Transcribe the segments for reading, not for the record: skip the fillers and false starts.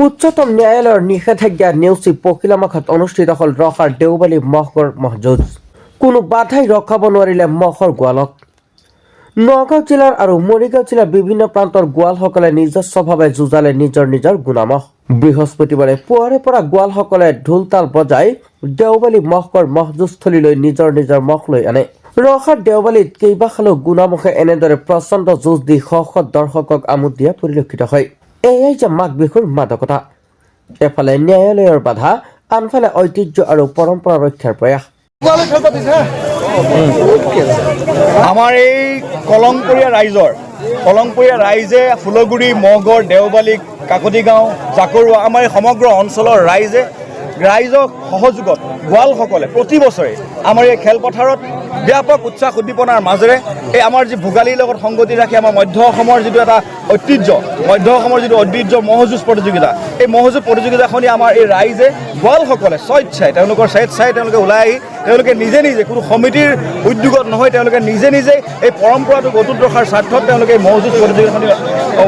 উচ্চতম ন্যায়ালয়ৰ নিষেধাজ্ঞা নেওচি পখিলামাখাত অনুষ্ঠিত হ'ল ৰখাৰ দেওবালী মহগড় মহযুঁজ। কোনো বাধাই ৰখাব নোৱাৰিলে মহৰ গোৱালক। নগাঁও জিলাৰ আৰু মৰিগাঁও জিলাৰ বিভিন্ন প্ৰান্তৰ গোৱালসকলে নিজস্বভাৱে যুঁজালে নিজৰ গুণামহ। বৃহস্পতিবাৰে পুৱাৰে পৰা গোৱালসকলে ঢোল-তাল বজাই দেওবালী মহগড় মহযুঁজস্থলীলৈ নিজৰ মহ লৈ আনে। ৰখাৰ দেওবালীত কেইবাখালো গুণামহে এনেদৰে প্ৰচণ্ড যুঁজ দি শ শ দৰ্শকক আমোদ দিয়া পৰিলক্ষিত হয়। এয়াই যে মাঘ বিহুৰ মাদকতা। এফালে ন্যায়ালয়ৰ বাধা, আনফালে ঐতিহ্য আৰু পৰম্পৰা ৰক্ষাৰ প্ৰয়াস। আমাৰ এই কলংপৰীয়া ৰাইজে ফুলগুৰি, মহগড়, দেওবালী, কাকতি গাঁও, জাকৰুৱা আমাৰ এই সমগ্ৰ অঞ্চলৰ ৰাইজৰ সহযোগত গোৱালসকলে প্ৰতি বছৰে আমাৰ এই খেলপথাৰত ব্যাপক উৎসাহ উদ্দীপনাৰ মাজেৰে এই আমাৰ যি ভোগালীৰ লগত সংগতি ৰাখি আমাৰ মধ্য অসমৰ যিটো এটা ঐতিহ্য মহযুঁজ প্ৰতিযোগিতা, এই মহযুঁজ প্ৰতিযোগিতাখনি আমাৰ এই ৰাইজে গোৱালসকলে স্বেচ্ছাই তেওঁলোকৰ তেওঁলোকে ওলাই আহি তেওঁলোকে নিজে কোনো সমিতিৰ উদ্যোগত নহয়, তেওঁলোকে নিজে এই পৰম্পৰাটোক অটুট ৰখাৰ স্বাৰ্থত তেওঁলোকে এই মহযুঁজ প্ৰতিযোগিতাখনি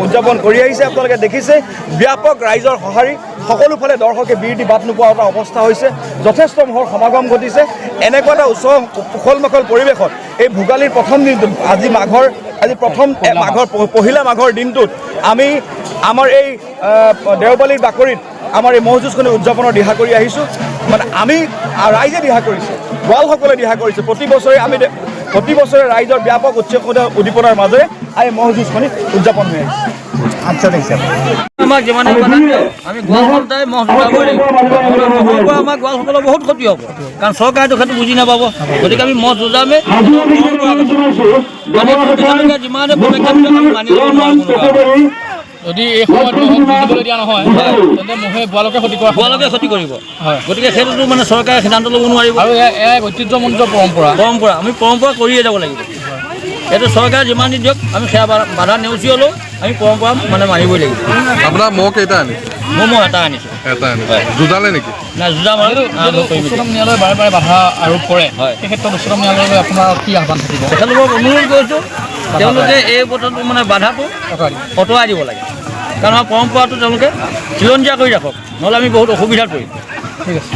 উদযাপন কৰি আহিছে। আপোনালোকে দেখিছে ব্যাপক ৰাইজৰ সঁহাৰি, সকলোফালে দৰ্শকে বিৰতি বাট নোপোৱা এটা অৱস্থা হৈছে। যথেষ্ট মহৰ সমাগম ঘটিছে। এনেকুৱা এটা উখল মাখল পৰিৱেশত এই ভোগালীৰ প্ৰথম দিনটোত আজি পহিলা মাঘৰ দিনটোত আমি আমাৰ এই দেওবালীৰ বাকৰিত আমাৰ এই মহযুঁজখনি উদযাপনৰ দিহা কৰি আহিছোঁ। মানে আমি ৰাইজে দিহা কৰিছে, গোৱালসকলে দিহা কৰিছে। প্ৰতি বছৰে ৰাইজৰ ব্যাপক উৎসাহ উদ্দীপনাৰ মাজেৰে এই মহযুঁজখনি উদযাপন হৈ আহিছে। আচ্ছা দেখিছে আমাক যিমানে আমি গোৱালসকলে মহ যুঁজাবই লাগিব। মহৰ পৰা আমাৰ গোৱালসকলৰ বহুত ক্ষতি হ'ব, কাৰণ চৰকাৰেতো সেইটো বুজি নাপাব। গতিকে আমি মহ যুঁজামেই। যিমানে পদক্ষেপ আমি মানি ল'ব নোৱাৰোঁ। যদি এই সময়ত মহক যুঁজিবলৈ দিয়া নহয় তেন্তে মহে গোৱালকে ক্ষতি কৰিব। হয়, গতিকে সেইটোতো মানে চৰকাৰে সিদ্ধান্ত ল'ব নোৱাৰিব। আৰু এয়াই ঐতিহ্যমণ্ডিত পৰম্পৰা আমি পৰম্পৰা কৰিয়ে যাব লাগিব। এইটো চৰকাৰে যিমান দি দিয়ক, আমি সেয়া বাধা নেওচি হ'লেও আমি পৰম্পৰা মানে মানিবই লাগিব। আপোনাৰ মহ কেইটা আনিছে? মহ এটা আনিছোঁ। যুঁজালে নেকি? নাই, যুঁজাম আৰু উচ্চতম ন্যায়ালয়ে বাৰে বাধা আৰোপ কৰে। সেই ক্ষেত্ৰত উচ্চতম ন্যায়ালয়লৈ আপোনাৰ কি আহ্বান থাকিব? তেখেতলোকক অনুৰোধ কৰিছোঁ, তেওঁলোকে এই বছৰটো মানে বাধাটো আঁতৰাই দিব লাগে। কাৰণ আমাৰ পৰম্পৰাটো তেওঁলোকে চিৰঞ্জীয়া কৰি ৰাখক, নহ'লে আমি বহুত অসুবিধাত পৰিম। ঠিক আছে।